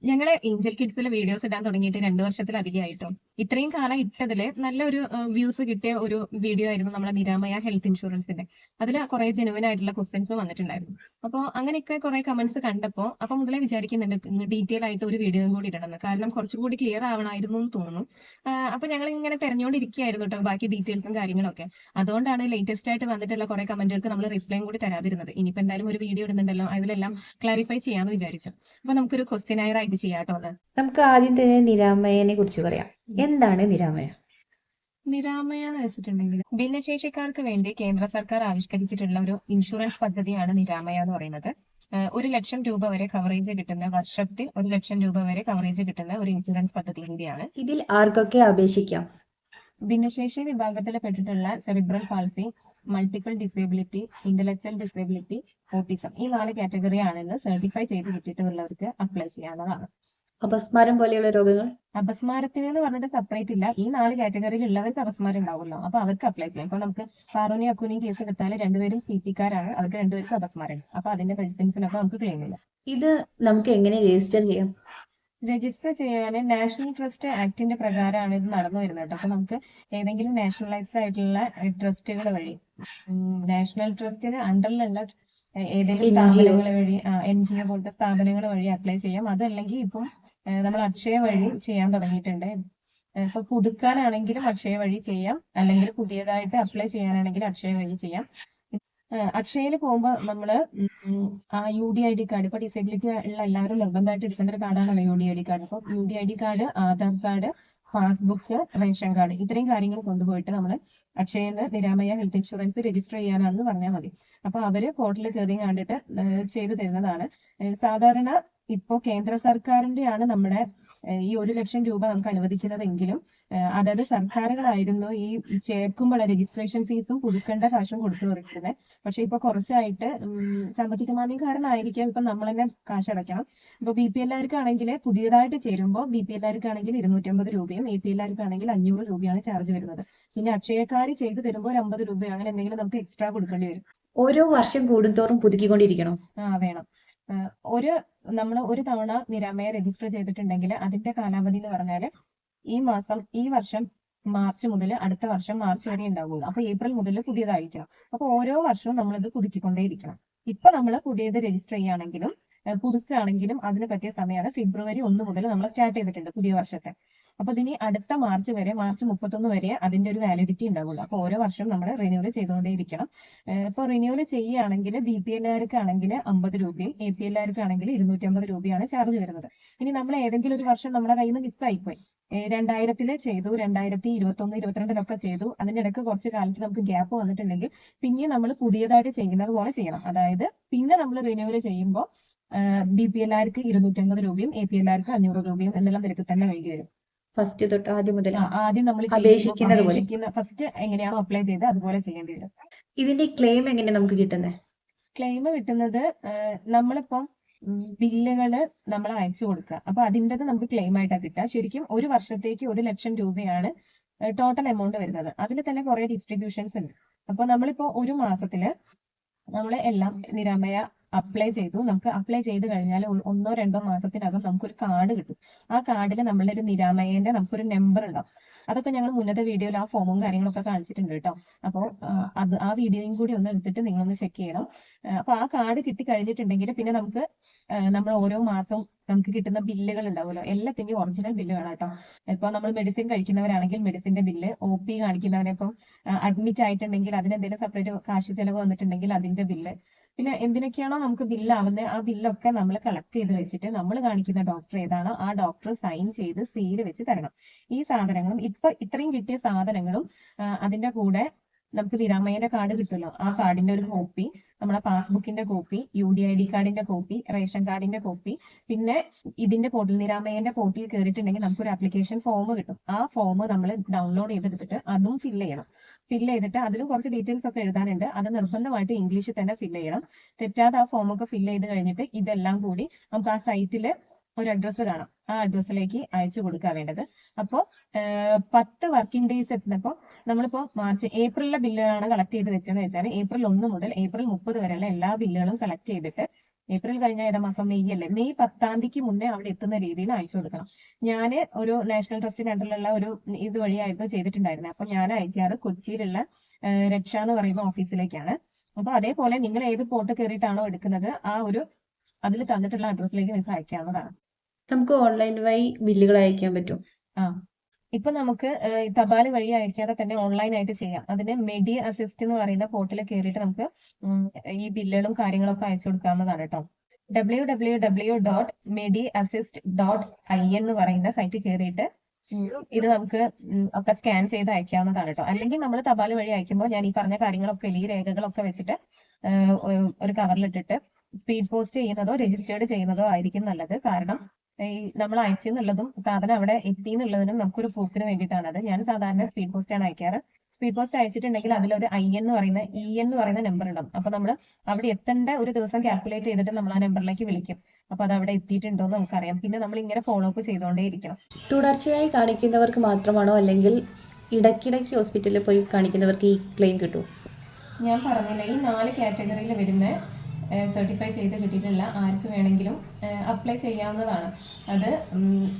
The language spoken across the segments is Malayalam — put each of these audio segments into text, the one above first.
ഞങ്ങള് ഏഞ്ചൽ കിഡ്സിലെ വീഡിയോസ് ഇടാൻ തുടങ്ങിയിട്ട് 2 വർഷത്തിലധികമായിട്ടോ. ഇത്രയും കാലം ഇട്ടതില് നല്ലൊരു വ്യൂസ് കിട്ടിയ ഒരു വീഡിയോ ആയിരുന്നു നമ്മുടെ നിരാമയ ഹെൽത്ത് ഇൻഷുറൻസിന്റെ. അതിൽ കുറെ ജെനുവിൻ ആയിട്ടുള്ള ക്വസ്റ്റ്യൻസും വന്നിട്ടുണ്ടായിരുന്നു. അപ്പോൾ അങ്ങനെയൊക്കെ കുറെ കമന്റ്സ് കണ്ടപ്പോൾ അപ്പൊ മുതലേ വിചാരിക്കുന്നുണ്ട് ഡീറ്റെയിൽ ആയിട്ട് ഒരു വീഡിയോയും കൂടി ഇടണമെന്ന്. കാരണം കുറച്ചും കൂടി ക്ലിയർ ആവണമായിരുന്നു എന്ന് തോന്നുന്നു. അപ്പൊ ഞങ്ങൾ ഇങ്ങനെ തെരഞ്ഞുകൊണ്ടിരിക്കുകയായിരുന്നു കേട്ടോ ബാക്കി ഡീറ്റെയിൽസും കാര്യങ്ങളൊക്കെ. അതുകൊണ്ടാണ് ലേറ്റസ്റ്റ് ആയിട്ട് വന്നിട്ടുള്ള കുറെ കമന്റുകൾക്ക് നമ്മൾ റിപ്ലൈയും കൂടി തരാതിരുന്നത്. ഇനിയിപ്പോ എന്തായാലും ഒരു വീഡിയോ ഇടുന്നുണ്ടല്ലോ, അതിലെല്ലാം ക്ലാരിഫൈ ചെയ്യാന്ന് വിചാരിച്ചു. അപ്പൊ നമുക്കൊരു ക്വസ്റ്റ്യൻ ആയിട്ട് ചെയ്യാട്ടോ അത്. നമുക്ക് ആദ്യം തന്നെ നിരാമയനെ കുറിച്ച് പറയാം. എന്താണ് നിരാമയ? നിരാമയ എന്ന് വെച്ചിട്ടുണ്ടെങ്കിൽ ഭിന്നശേഷിക്കാർക്ക് വേണ്ടി കേന്ദ്ര സർക്കാർ ആവിഷ്കരിച്ചിട്ടുള്ള ഒരു ഇൻഷുറൻസ് പദ്ധതിയാണ് നിരാമയ എന്ന് പറയുന്നത്. 1,00,000 രൂപ വരെ കവറേജ് കിട്ടുന്ന, വർഷത്തിൽ 1,00,000 രൂപ വരെ കവറേജ് കിട്ടുന്ന ഒരു ഇൻഷുറൻസ് പദ്ധതി കൂടിയാണ്. ഇതിൽ ആർക്കൊക്കെ അപേക്ഷിക്കാം? ഭിന്നശേഷി വിഭാഗത്തിൽ പെട്ടിട്ടുള്ള cerebral palsy, multiple disability, intellectual disability, autism, ഈ 4 കാറ്റഗറി ആണെന്ന് സർട്ടിഫൈ ചെയ്ത് കിട്ടിയിട്ടുള്ളവർക്ക് അപ്ലൈ ചെയ്യാവുന്നതാണ്. അപസ്മാരം പോലെയുള്ള രോഗങ്ങൾ? അപസ്മാരത്തിന് എന്ന് പറഞ്ഞിട്ട് സെപ്പറേറ്റ് ഇല്ല. ഈ 4 കാറ്റഗറിയിൽ ഉള്ളവർക്ക് അപസ്മാരം ഉണ്ടാവുമല്ലോ, അപ്പൊ അവർക്ക് അപ്ലൈ ചെയ്യാം. ഇപ്പൊ നമുക്ക് പാറോനി അക്കുനിയും കേസ് എടുത്താൽ രണ്ടുപേരും CP-കാരാണ്, അവർക്ക് രണ്ടുപേർക്കും അപസ്മാരം. അപ്പൊ അതിന്റെ മെഡിസിൻസിനൊക്കെ നമുക്ക് ക്ലെയിം ചെയ്യാം. ഇത് നമുക്ക് എങ്ങനെ രജിസ്റ്റർ ചെയ്യാം? രജിസ്റ്റർ ചെയ്യാൻ നാഷണൽ ട്രസ്റ്റ് ആക്ടിന്റെ പ്രകാരമാണ് ഇത് നടന്നു വരുന്നത് കേട്ടോ. അപ്പൊ നമുക്ക് ഏതെങ്കിലും നാഷണലൈസ്ഡ് ആയിട്ടുള്ള ട്രസ്റ്റുകൾ വഴി, നാഷണൽ ട്രസ്റ്റിന് അണ്ടറിലുള്ള ഏതെങ്കിലും സ്ഥാപനങ്ങൾ വഴി, NGO പോലത്തെ സ്ഥാപനങ്ങൾ വഴി അപ്ലൈ ചെയ്യാം. അതല്ലെങ്കിൽ ഇപ്പം നമ്മൾ അക്ഷയ വഴി ചെയ്യാൻ തുടങ്ങിയിട്ടുണ്ട്. ഇപ്പൊ പുതുക്കാനാണെങ്കിലും അക്ഷയ വഴി ചെയ്യാം, അല്ലെങ്കിൽ പുതിയതായിട്ട് അപ്ലൈ ചെയ്യാനാണെങ്കിൽ അക്ഷയ വഴി ചെയ്യാം. അക്ഷയയിൽ പോകുമ്പോൾ നമ്മള് ആ UDID കാർഡ്, ഇപ്പൊ ഡിസേബിലിറ്റി ഉള്ള എല്ലാവരും നിർബന്ധമായിട്ട് എടുക്കേണ്ട ഒരു കാർഡാണല്ലോ UDID കാർഡ്. അപ്പൊ UDID card, Aadhaar card, passbook, ration card, ഇത്രയും കാര്യങ്ങൾ കൊണ്ടുപോയിട്ട് നമ്മൾ അക്ഷയയിൽ നിന്ന് നിരാമയ ഹെൽത്ത് ഇൻഷുറൻസ് രജിസ്റ്റർ ചെയ്യാനാണെന്ന് പറഞ്ഞാൽ മതി. അപ്പൊ അവര് പോർട്ടലിൽ കയറി കണ്ടിട്ട് ചെയ്തു തരുന്നതാണ്. സാധാരണ ഇപ്പോ കേന്ദ്ര സർക്കാരിന്റെയാണ് നമ്മുടെ ഈ 1,00,000 രൂപ നമുക്ക് അനുവദിക്കുന്നതെങ്കിലും അതായത് സർക്കാരുകളായിരുന്നു ഈ ചേർക്കുമ്പോൾ രജിസ്ട്രേഷൻ ഫീസും പുതുക്കേണ്ട കാശും കൊടുത്തു കൊടുക്കുന്നത്. പക്ഷെ ഇപ്പൊ കുറച്ചായിട്ട് സാമ്പത്തിക മാന്ദ്യം കാരണമായിരിക്കാം ഇപ്പൊ നമ്മൾ തന്നെ കാശ് അടയ്ക്കണം. ഇപ്പൊ BPL-കാർക്കാണെങ്കിൽ പുതിയതായിട്ട് ചേരുമ്പോൾ BPL-കാർക്കാണെങ്കിൽ 250 രൂപയും APL-കാർക്കാണെങ്കിൽ 500 രൂപയാണ് ചാർജ് വരുന്നത്. പിന്നെ അക്ഷയക്കാർ ചെയ്തു തരുമ്പോൾ 50 രൂപയോ അങ്ങനെ എന്തെങ്കിലും നമുക്ക് എക്സ്ട്രാ കൊടുക്കേണ്ടി വരും. ഓരോ വർഷം കൂടുന്തോറും പുതുക്കിക്കൊണ്ടിരിക്കണം. വേണം. നമ്മൾ ഒരു തവണ നിരാമയ രജിസ്റ്റർ ചെയ്തിട്ടുണ്ടെങ്കിൽ അതിന്റെ കാലാവധി എന്ന് പറഞ്ഞാൽ ഈ വർഷം മാർച്ച് മുതൽ അടുത്ത വർഷം മാർച്ച് വരെ ഉണ്ടാവുള്ളൂ. അപ്പൊ ഏപ്രിൽ മുതൽ പുതിയതായിരിക്കണം. അപ്പൊ ഓരോ വർഷവും നമ്മളിത് പുതുക്കിക്കൊണ്ടേയിരിക്കണം. ഇപ്പൊ നമ്മൾ പുതിയത് രജിസ്റ്റർ ചെയ്യുകയാണെങ്കിലും പുതുക്കുകയാണെങ്കിലും അതിന് പറ്റിയ സമയമാണ് ഫെബ്രുവരി 1 മുതൽ നമ്മൾ സ്റ്റാർട്ട് ചെയ്തിട്ടുണ്ട് പുതിയ വർഷത്തെ. അപ്പൊ ഇതിനി അടുത്ത മാർച്ച് വരെ, മാർച്ച് 31 വരെ അതിന്റെ ഒരു വാലിഡിറ്റി ഉണ്ടാവുള്ളൂ. അപ്പൊ ഓരോ വർഷം നമ്മൾ റിന്യൂവൽ ചെയ്തുകൊണ്ടേയിരിക്കണം. ഇപ്പൊ റിന്യൂവൽ ചെയ്യുകയാണെങ്കിൽ BPL-കാർക്കാണെങ്കിൽ 50 രൂപയും APL-കാർക്കാണെങ്കിൽ 250 രൂപയാണ് ചാർജ് വരുന്നത്. ഇനി നമ്മൾ ഏതെങ്കിലും ഒരു വർഷം നമ്മുടെ കയ്യിൽ നിന്ന് മിസ്സായിപ്പോയി, 2000-ൽ ചെയ്തു, 2021, 2022-ലൊക്കെ ചെയ്തു, അതിന്റെ ഇടയ്ക്ക് കുറച്ച് കാലത്ത് നമുക്ക് ഗ്യാപ്പ് വന്നിട്ടുണ്ടെങ്കിൽ പിന്നെ നമ്മൾ പുതിയതായിട്ട് ചെയ്യുന്നത് പോലെ ചെയ്യണം. അതായത് പിന്നെ നമ്മൾ റിന്യൂവൽ ചെയ്യുമ്പോൾ BPL-കാർക്ക് 250 രൂപയും APL-കാർക്ക് 500 രൂപയും എന്നുള്ള നിരക്ക് തന്നെ വേണ്ടി വരും. ഫസ്റ്റ് തൊട്ട് ആദ്യം മുതൽ ആദ്യം നമ്മൾ അപേക്ഷിക്കുന്ന ഫസ്റ്റ് എങ്ങനെയാണോ അപ്ലൈ ചെയ്ത് അതുപോലെ ചെയ്യേണ്ടി വരും. ഇതിന്റെ ക്ലെയിം എങ്ങനെ നമുക്ക് കിട്ടുന്നത്? ക്ലെയിം കിട്ടുന്നത് നമ്മളിപ്പം ബില്ലുകള് നമ്മൾ അയച്ചു കൊടുക്കുക. അപ്പൊ അതിൻ്റെത് നമുക്ക് ക്ലെയിം ആയിട്ടാണ് കിട്ടുക. ശരിക്കും ഒരു വർഷത്തേക്ക് 1,00,000 രൂപയാണ് ടോട്ടൽ എമൗണ്ട് വരുന്നത്. അതിൽ തന്നെ കുറെ ഡിസ്ട്രിബ്യൂഷൻസ് ഉണ്ട്. അപ്പൊ നമ്മളിപ്പോ ഒരു മാസത്തില് നമ്മൾ എല്ലാം നിരാമയ അപ്ലൈ ചെയ്തു. നമുക്ക് അപ്ലൈ ചെയ്ത് കഴിഞ്ഞാൽ 1-2 മാസത്തിനകം നമുക്കൊരു കാർഡ് കിട്ടും. ആ കാർഡിൽ നമ്മളുടെ ഒരു നിരാമയന്റെ നമുക്കൊരു നമ്പർ ഉണ്ടാവും. അതൊക്കെ ഞങ്ങൾ മുന്നത്തെ വീഡിയോയിൽ ആ ഫോമും കാര്യങ്ങളൊക്കെ കാണിച്ചിട്ടുണ്ട് കേട്ടോ. അപ്പോൾ ആ വീഡിയോയും കൂടി ഒന്ന് എടുത്തിട്ട് നിങ്ങളൊന്ന് ചെക്ക് ചെയ്യണം. അപ്പൊ ആ കാർഡ് കിട്ടി കഴിഞ്ഞിട്ടുണ്ടെങ്കിൽ പിന്നെ നമുക്ക് നമ്മൾ ഓരോ മാസവും നമുക്ക് കിട്ടുന്ന ബില്ലുകൾ ഉണ്ടാവുമല്ലോ, എല്ലാത്തിന്റെയും ഒറിജിനൽ ബില്ല് വേണം കേട്ടോ. ഇപ്പൊ നമ്മൾ മെഡിസിൻ കഴിക്കുന്നവരാണെങ്കിൽ മെഡിസിന്റെ ബില്ല്, OP കാണിക്കുന്നവരെ ഇപ്പം അഡ്മിറ്റ് ആയിട്ടുണ്ടെങ്കിൽ അതിനെന്തെങ്കിലും സെപ്പറേറ്റ് കാശ് ചെലവ് വന്നിട്ടുണ്ടെങ്കിൽ അതിന്റെ ബില്ല്, പിന്നെ എന്തിനൊക്കെയാണോ നമുക്ക് ബില്ലാവുന്നത് ആ ബില്ലൊക്കെ നമ്മൾ കളക്ട് ചെയ്ത് വെച്ചിട്ട് നമ്മൾ കാണിക്കുന്ന ഡോക്ടർ ഏതാണോ ആ ഡോക്ടർ സൈൻ ചെയ്ത് സീൽ വെച്ച് തരണം. ഈ സാധനങ്ങളും ഇപ്പൊ ഇത്രയും കിട്ടിയ സാധനങ്ങളും അതിന്റെ കൂടെ നമുക്ക് നിരാമയന്റെ കാർഡ് കിട്ടുമല്ലോ, ആ കാർഡിന്റെ ഒരു കോപ്പി, നമ്മുടെ പാസ്ബുക്കിന്റെ കോപ്പി, UDID കാർഡിന്റെ കോപ്പി, റേഷൻ കാർഡിന്റെ കോപ്പി, പിന്നെ ഇതിന്റെ പോർട്ടൽ നിരാമയന്റെ പോർട്ടിൽ കയറിയിട്ടുണ്ടെങ്കിൽ നമുക്കൊരു ആപ്ലിക്കേഷൻ ഫോം കിട്ടും. ആ ഫോം നമ്മൾ ഡൗൺലോഡ് ചെയ്തെടുത്തിട്ട് അതും ഫില്ല് ചെയ്യണം. ഫില്ല് ചെയ്തിട്ട് അതിലും കുറച്ച് ഡീറ്റെയിൽസ് ഒക്കെ എഴുതാനുണ്ട്. അത് നിർബന്ധമായിട്ട് ഇംഗ്ലീഷിൽ തന്നെ ഫില്ല് ചെയ്യണം. തെറ്റാതെ ആ ഫോം ഒക്കെ ഫില്ല് ചെയ്ത് കഴിഞ്ഞിട്ട് ഇതെല്ലാം കൂടി നമുക്ക് ആ സൈറ്റില് ഒരു അഡ്രസ്സ് കാണാം, ആ അഡ്രസ്സിലേക്ക് അയച്ചു കൊടുക്കുക വേണ്ടത്. അപ്പോൾ 10 വർക്കിംഗ് ഡേയ്സ് എത്തുന്നപ്പോൾ നമ്മളിപ്പോ ഏപ്രിലിലെ ബില്ലുകളാണ് കളക്ട് ചെയ്ത് വെച്ചതെന്ന് വെച്ചാൽ ഏപ്രിൽ 1 മുതൽ ഏപ്രിൽ 30 വരെയുള്ള എല്ലാ ബില്ലുകളും കളക്ട് ചെയ്തിട്ട് ഏപ്രിൽ കഴിഞ്ഞ ഏതാ മാസം, മെയ് അല്ലേ, മെയ് 10-ാം തീയതിക്ക് മുന്നേ അവിടെ എത്തുന്ന രീതിയിൽ അയച്ചു കൊടുക്കണം. ഞാൻ ഒരു നാഷണൽ ട്രസ്റ്റിന്റെ അണ്ടറിലുള്ള ഒരു ഇതുവഴിയായിരുന്നു ചെയ്തിട്ടുണ്ടായിരുന്നത്. അപ്പൊ ഞാൻ അയക്കാറ് കൊച്ചിയിലുള്ള രക്ഷ എന്ന് പറയുന്ന ഓഫീസിലേക്കാണ്. അപ്പൊ അതേപോലെ നിങ്ങൾ ഏത് പോർട്ട് കയറിയിട്ടാണോ എടുക്കുന്നത് ആ ഒരു അതിൽ തന്നിട്ടുള്ള അഡ്രസ്സിലേക്ക് നിങ്ങൾക്ക് അയക്കാവുന്നതാണ്. നമുക്ക് ഓൺലൈൻ വഴി ബില്ലുകൾ അയക്കാൻ പറ്റും. ആ ഇപ്പൊ നമുക്ക് തപാൽ വഴി അയക്കാതെ തന്നെ ഓൺലൈൻ ആയിട്ട് ചെയ്യാം. അതിന് മെഡി അസിസ്റ്റ് എന്ന് പറയുന്ന പോർട്ടലിൽ കയറിയിട്ട് നമുക്ക് ഈ ബില്ലുകളും കാര്യങ്ങളൊക്കെ അയച്ചു കൊടുക്കാവുന്നതാണ് കേട്ടോ. www.mediassist.in എന്ന് പറയുന്ന സൈറ്റിൽ കയറിയിട്ട് ഇത് നമുക്ക് ഒക്കെ സ്കാൻ ചെയ്ത് അയക്കാവുന്നതാണ് കേട്ടോ. അല്ലെങ്കിൽ നമ്മൾ തപാൽ വഴി അയക്കുമ്പോൾ ഞാൻ ഈ പറഞ്ഞ കാര്യങ്ങളൊക്കെ ഈ രേഖകളൊക്കെ വെച്ചിട്ട് ഒരു കവറിലിട്ടിട്ട് സ്പീഡ് പോസ്റ്റ് ചെയ്യുന്നതോ രജിസ്റ്റേർഡ് ചെയ്യുന്നതോ ആയിരിക്കും നല്ലത്. കാരണം ഈ നമ്മൾ അയച്ചെന്നുള്ളതും സാധനം അവിടെ എത്തി എന്നുള്ളതിനും നമുക്കൊരു പ്രൂഫിന് വേണ്ടിയിട്ടാണ്. അത് ഞാൻ സാധാരണ സ്പീഡ് പോസ്റ്റ് ആണ് അയക്കാറ്. സ്പീഡ് പോസ്റ്റ് അയച്ചിട്ടുണ്ടെങ്കിൽ അതിലൊരു IN എന്ന് പറയുന്ന നമ്പർ ഉണ്ടാവും. അപ്പൊ നമ്മൾ അവിടെ എത്തേണ്ട ഒരു ദിവസം കാൽക്കുലേറ്റ് ചെയ്തിട്ട് നമ്മൾ ആ നമ്പറിലേക്ക് വിളിക്കും. അപ്പൊ അത് അവിടെ എത്തിയിട്ടുണ്ടോ എന്ന് നമുക്കറിയാം. പിന്നെ നമ്മൾ ഇങ്ങനെ ഫോളോ അപ്പ് ചെയ്തുകൊണ്ടേ ഇരിക്കണം. തുടർച്ചയായി കാണിക്കുന്നവർക്ക് മാത്രമാണോ അല്ലെങ്കിൽ ഇടയ്ക്കിടയ്ക്ക് ഹോസ്പിറ്റലിൽ പോയി കാണിക്കുന്നവർക്ക് ഈ ക്ലെയിം കിട്ടും? ഞാൻ പറഞ്ഞില്ല, ഈ 4 കാറ്റഗറിയിൽ വരുന്ന സർട്ടിഫൈ ചെയ്ത് കിട്ടിയിട്ടുള്ള ആർക്ക് വേണമെങ്കിലും അപ്ലൈ ചെയ്യാവുന്നതാണ്. അത്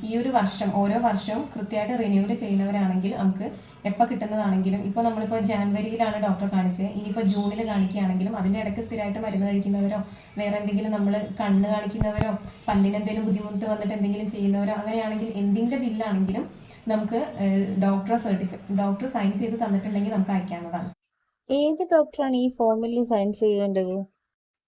ഈ ഒരു വർഷം ഓരോ വർഷവും കൃത്യമായിട്ട് റിന്യൂവൽ ചെയ്യുന്നവരാണെങ്കിൽ നമുക്ക് എപ്പോൾ കിട്ടുന്നതാണെങ്കിലും, ഇപ്പോൾ നമ്മളിപ്പോൾ ജാനുവരിയിലാണ് ഡോക്ടറെ കാണിച്ചത്, ഇനിയിപ്പോൾ ജൂണിൽ കാണിക്കുകയാണെങ്കിലും അതിൻ്റെ ഇടയ്ക്ക് സ്ഥിരമായിട്ട് മരുന്ന് കഴിക്കുന്നവരോ വേറെ എന്തെങ്കിലും നമ്മൾ കണ്ണ് കാണിക്കുന്നവരോ പല്ലിന് എന്തെങ്കിലും ബുദ്ധിമുട്ട് വന്നിട്ട് എന്തെങ്കിലും ചെയ്യുന്നവരോ അങ്ങനെയാണെങ്കിൽ എന്തിൻ്റെ ബില്ലാണെങ്കിലും നമുക്ക് ഡോക്ടർ സൈൻ ചെയ്ത് തന്നിട്ടുണ്ടെങ്കിൽ നമുക്ക് അയക്കാവുന്നതാണ്. ഏത് ഡോക്ടറാണ് ഈ ഫോമിൽ സൈൻ ചെയ്യേണ്ടത്?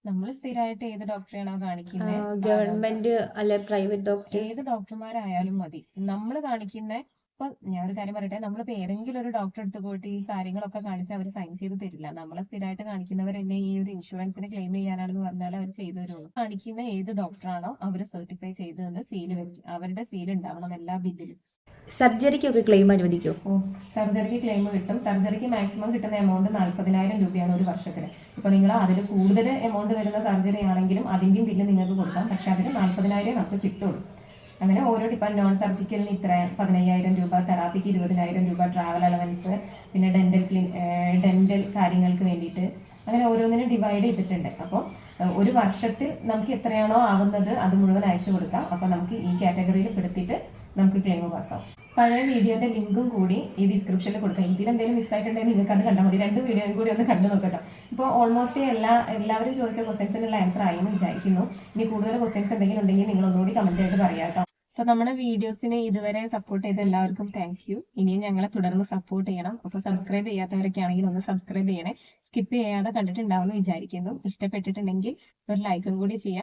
നമ്മൾ സ്ഥിരമായിട്ട് ഏത് ഡോക്ടറെയാണോ കാണിക്കുന്നത്, ഗവൺമെന്റ് അല്ലെ പ്രൈവറ്റ് ഡോക്ടർ? ഏത് ഡോക്ടർമാരായാലും മതി. നമ്മൾ കാണിക്കുന്ന ഇപ്പൊ ഞാൻ ഒരു കാര്യം പറയട്ടെ, നമ്മളിപ്പോ ഏതെങ്കിലും ഒരു ഡോക്ടർ അടുത്ത് പോയിട്ട് ഈ കാര്യങ്ങളൊക്കെ കാണിച്ച് അവർ സൈൻ ചെയ്ത് തരില്ല. നമ്മളെ സ്ഥിരമായിട്ട് കാണിക്കുന്നവർ എന്നെ ഈ ഒരു ഇൻഷുറൻസിന് ക്ലെയിം ചെയ്യാനാണെന്ന് പറഞ്ഞാൽ അവർ ചെയ്തു തരുള്ളൂ. കാണിക്കുന്ന ഏത് ഡോക്ടറാണോ അവർ സർട്ടിഫൈ ചെയ്തതെന്ന് സീല് വെച്ച് അവരുടെ സീൽ ഉണ്ടാവണം എല്ലാ ബില്ലിലും. സർജറിക്കൊക്കെ ക്ലെയിം അനുവദിക്കും? സർജറിക്ക് ക്ലെയിം കിട്ടും. സർജറിക്ക് മാക്സിമം കിട്ടുന്ന എമൗണ്ട് 40,000 രൂപയാണ് ഒരു വർഷത്തിന്. ഇപ്പൊ നിങ്ങൾ അതിൽ കൂടുതൽ എമൗണ്ട് വരുന്ന സർജറി ആണെങ്കിലും അതിന്റെയും ബില്ല് നിങ്ങൾക്ക് കൊടുക്കാം. പക്ഷെ അതിന് 40,000 നമുക്ക് കിട്ടുള്ളൂ. അങ്ങനെ ഓരോ നോൺ സർജിക്കലിന് ഇത്ര 15,000 രൂപ, തെറാപ്പിക്ക് 20,000 രൂപ, ട്രാവൽ അലവൻസ്, പിന്നെ ഡെന്റൽ കാര്യങ്ങൾക്ക് വേണ്ടിയിട്ട് അങ്ങനെ ഓരോന്നിനും ഡിവൈഡ് ചെയ്തിട്ടുണ്ട്. അപ്പോൾ ഒരു വർഷത്തിൽ നമുക്ക് എത്രയാണോ ആവുന്നത് അത് മുഴുവൻ അയച്ചു കൊടുക്കാം. അപ്പോൾ നമുക്ക് ഈ കാറ്റഗറിയിൽ പെടുത്തിയിട്ട് നമുക്ക് ക്ലെയിം പാസ്സാവും. പഴയ വീഡിയോന്റെ ലിങ്കും കൂടി ഈ ഡിസ്ക്രിപ്ഷനിൽ കൊടുക്കാം. ഇതിലെന്തെങ്കിലും മിസ്സായിട്ടുണ്ടെങ്കിൽ നിങ്ങൾക്ക് അത് കണ്ടാൽ മതി. 2 വീഡിയോയും കൂടി ഒന്ന് കണ്ടു നോക്കട്ടോ. ഇപ്പോൾ ഓൾമോസ്റ്റ് എല്ലാവരും ചോദിച്ച ക്വസ്റ്റ്യൻസിനുള്ള ആൻസർ ആയി എന്ന് വിചാരിക്കുന്നു. ഇനി കൂടുതൽ ക്വസ്റ്റ്യൻസ് എന്തെങ്കിലും ഉണ്ടെങ്കിൽ നിങ്ങൾ ഒന്നുകൂടി കമന്റ് ആയിട്ട് പറയാം കേട്ടോ. അപ്പൊ നമ്മുടെ വീഡിയോസിനെ ഇതുവരെ സപ്പോർട്ട് ചെയ്ത എല്ലാവർക്കും താങ്ക് യു. ഇനിയും ഞങ്ങളെ തുടർന്ന് സപ്പോർട്ട് ചെയ്യണം. അപ്പോൾ സബ്സ്ക്രൈബ് ചെയ്യാത്തവരൊക്കെ ആണെങ്കിൽ ഒന്ന് സബ്സ്ക്രൈബ് ചെയ്യണേ. സ്കിപ്പ് ചെയ്യാതെ കണ്ടിട്ടുണ്ടാവുമെന്ന് വിചാരിക്കുന്നു. ഇഷ്ടപ്പെട്ടിട്ടുണ്ടെങ്കിൽ ഒരു ലൈക്കും കൂടി ചെയ്യാം.